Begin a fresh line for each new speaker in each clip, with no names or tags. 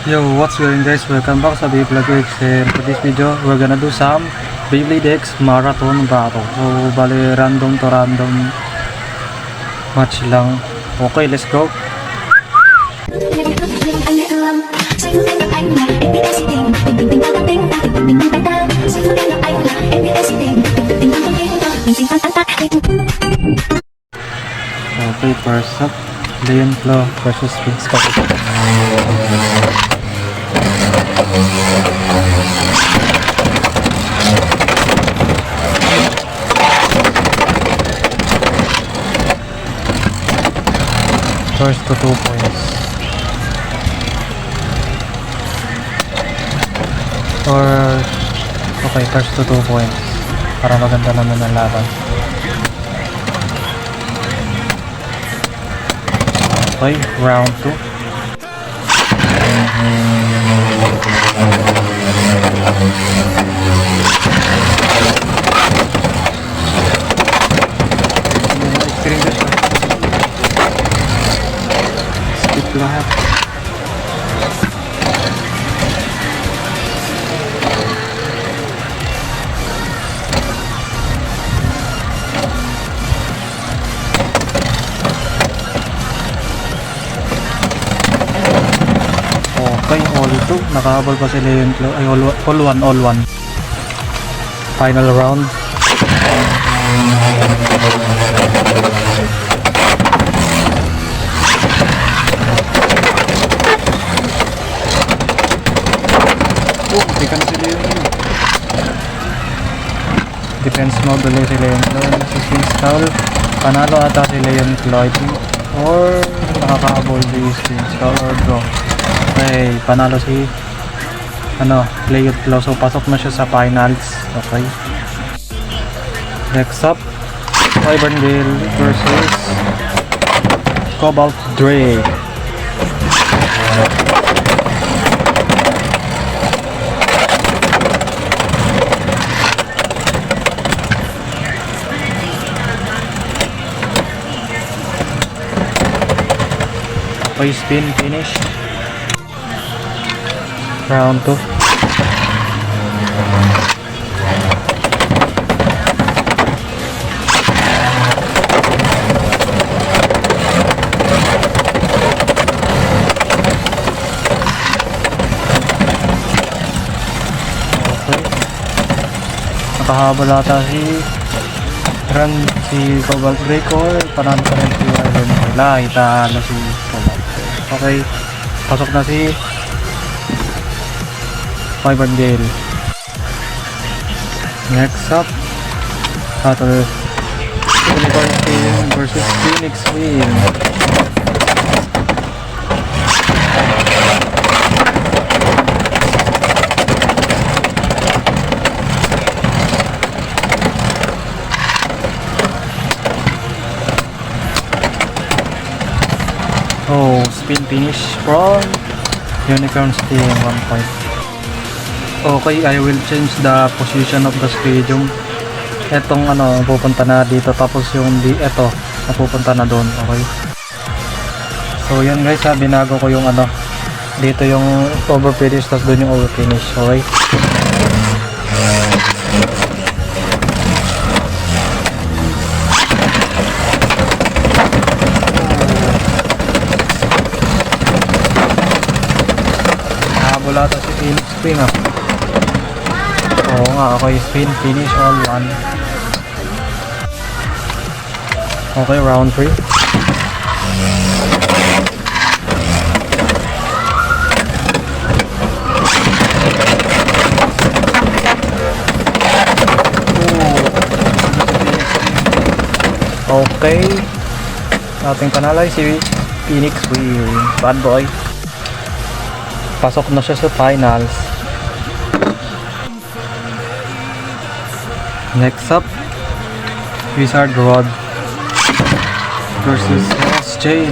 Yo, what's going guys? Welcome back sa Beyblade X, and for this video, we're gonna do some Beyblade X Marathon Battle. So, bali random to random match lang. Okay, let's go. Okay, first up, Leon Flo versus Vince Coco. First to 2 points. Or okay, first to 2 points. Para maganda naman ang laban. Okay, round 2. Skip lahat. Okay, all 2. Nakahabol pa sila yung ay all one. Final round. Tikan sila yung defense mode ulit sila yung si Sphinx Foul. Panalo ata sila yung Floyd or nakakahabol si Sphinx Foul or draw. Okay, panalo si Play It Flow. So pasok na siya sa finals. Okay, next up, Wyverngale versus Cobalt Drake. Okay, spin finish. Round 2. Nakahabol ata si Cobalt Drake or panalo pa rin si Wyverngale. Wala, italo si Cobalt Drake. Okay, pasok na si Wyverngale. Next up, battle Unicorn Team versus Phoenix Wing. Oh, spin finish from Unicorn Team, 1 point. Okay, I will change the position of the stadium. Etong pupunta na dito, tapos yung eto napupunta na doon. Okay, so yan guys, binago ko yung dito yung over finish, tapos doon yung over finish. Okay, wala ata si Phoenix Wing oo nga. Okay, spin finish all 1. Okay, round 3. Okay, ating panalay si Phoenix Wing, bad boy. Pasok na siya sa finals. Next up, Wizard Rod versus Lost Chain.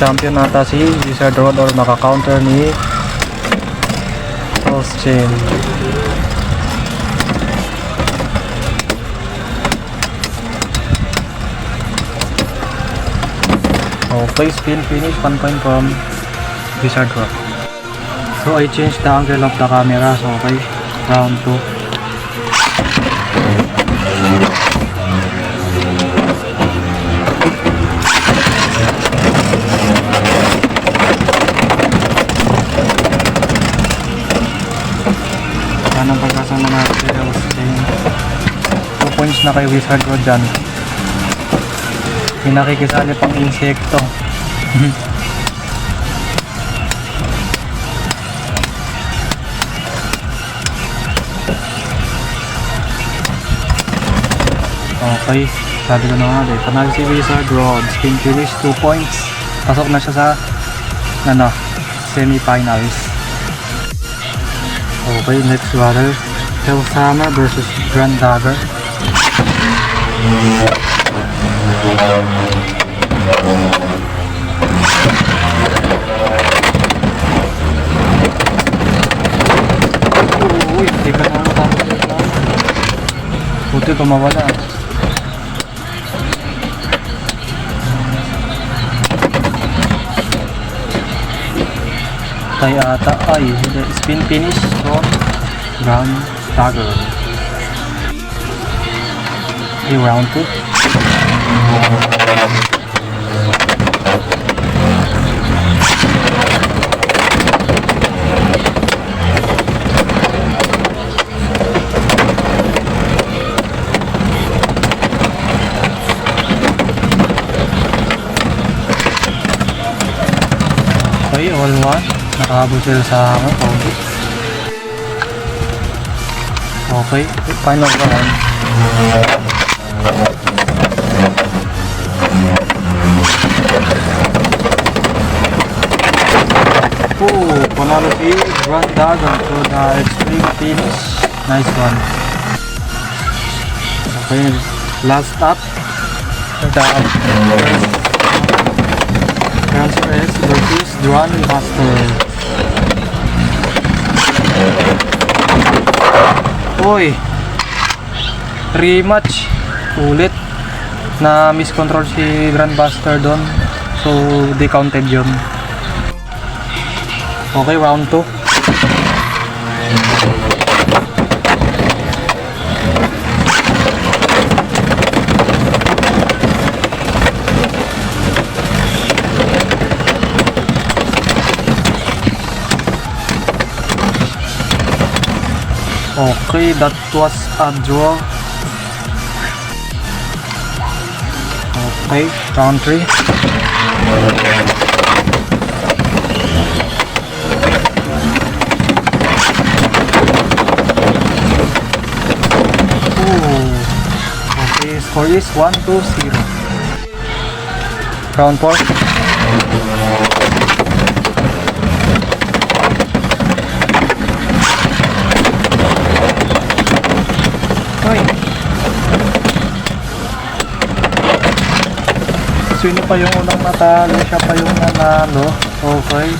champion nata si Wizard Rod or maka-counter ni Austin. Okay, spin finish, 1 point from Wizard Rock. So I changed the angle of the camera. So okay, round 2. Anong pagkasama natin si Austin? 2 points na kay Wizard Rock dyan. May nakikisali pang insekto. Okay, sabi ko na nga dito. Panalo si Wizard Rock. Spin finish, 2 points. Pasok na siya sa semi-finals. Okay, next battle. Hellhammer versus Grand Dagger. Uy, hindi ka na matapos na. Buti ko mawala. Tayo ata ay spin finish from Grand Dagger. Okay, round 2. Okay, all one. Nakahabol sila sa akin. Okay, final round. Panalo si Grand Dagger to the extreme finish. Nice one. Okay, last up. The Cancer S versus Drone Buster. Uy, rematch ulit. Na miscontrol si Grand Buster doon, so di counted yun. Okay, round 2. Okay, that was a draw. Okay, round 3. Okay, score is 1-0. Round 4. Sino pa yung unang natalo, siya pa yung nanalo. Okay,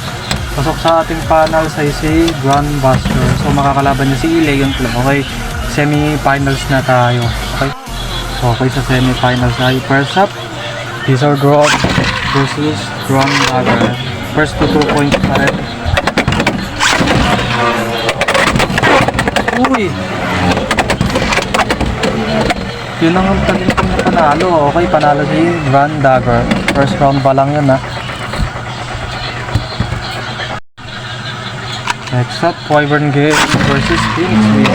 pasok sa ating panel sa si Grand Buster. So makakalaban niya si Leon Club. Okay, semi-finals na tayo. Okay, sa semi-finals ay first up, Wizard Rock versus Grand Dagger. First to 2 points pa rin. Uy, yun ang talintin na panalo. Okay, panalo si Grand Dagger. First round pa lang yun, ha. Next up, Wyvern Gale versus Phoenix Wheel.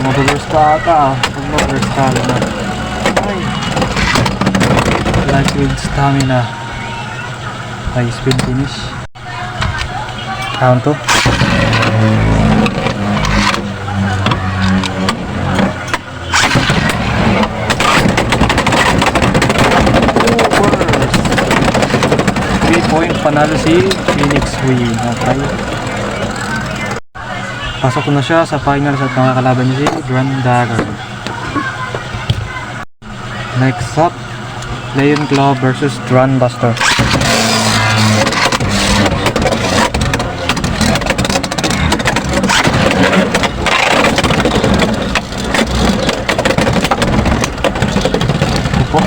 Mag-reverse pa ata, pag mag-reverse ka na. Ay, life with stamina. High speed finish. Round 2. Point panalo si Phoenix Wheel. Okay, pasok na siya sa finals at makakalaban niya si Grand Dagger. Next up, Leon Claw versus Drun Buster. Ito po,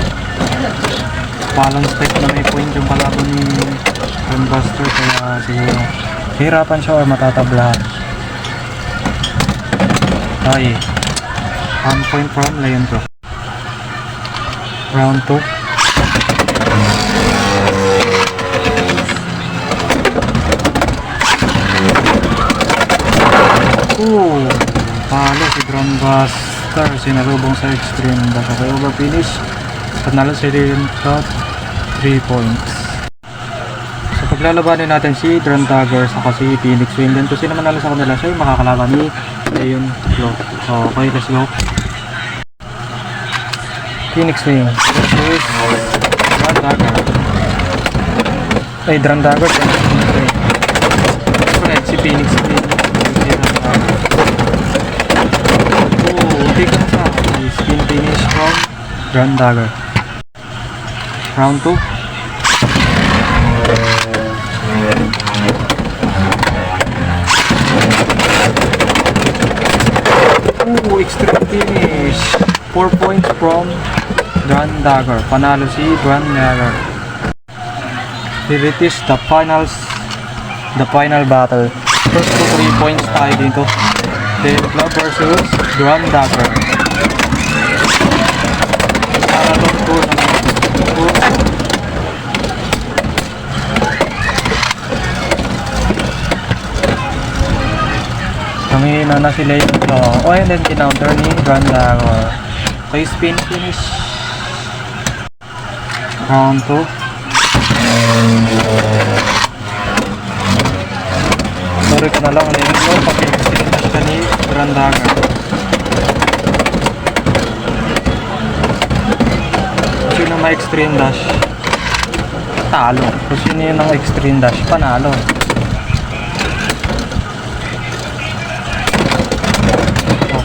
balance type na may point yung kalaban ni Drun Buster, kaya siguro hirapan siya or matatablahan. Ay, 1 point from Leon Claw. Round 2. Palo si Drun Buster, sinalubong sa extreme dash. Okay, over finish. Panalo si Leon Claw, 3 points. So paglalabanin natin si Drun Dagger saka si Phoenix Wing. Then kung sino manalo sa kanila, siya yung makakalaban ni Leon Claw. Okay, let's go. Phoenix Wing versus Drun Dagger. Ay, Drun Dagger. Correct, si Phoenix Wing. Hindi ka na sa spin finish from Drun Dagger. Round 2. Extreme finish. 4 points from Drun Dagger. Panalo si Drun Dagger. Here it is, the final battle. First to 3 points tayo dito. Leon Claw versus Drun Dagger. Paralong to naman. Tangina na si Leon Claw. Oh, and then kinounter ni Drun Dagger. Okay, spin finish. Round 2. Sorry ko na lang, Leon Claw. Pag-finish ka ni Drun Dagger. Kung sino may extreme dash, talo. Kung sino yun ang extreme dash, panalo.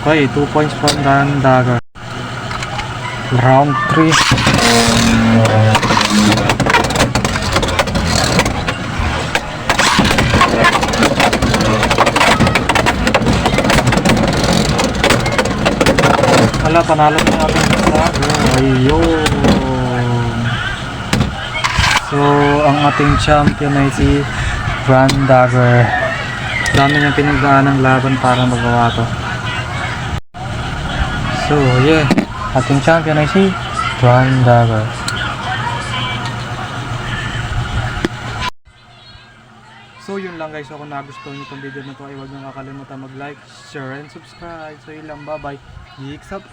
Okay, 2 points from Drun Dagger. Round 3. Wala, panalo na natin sa ayun. So, ang ating champion ay si Drun Dagger. Dami niyang pinagdaan ng laban para magawa to. So, yeah. Ating champion ay si Drun Dagger. So, yun lang guys. So, kung nagustuhan nyo itong video na to ay huwag nyo kakalimutan mag-like, share, and subscribe. So, yun lang. Bye-bye. Geeks up!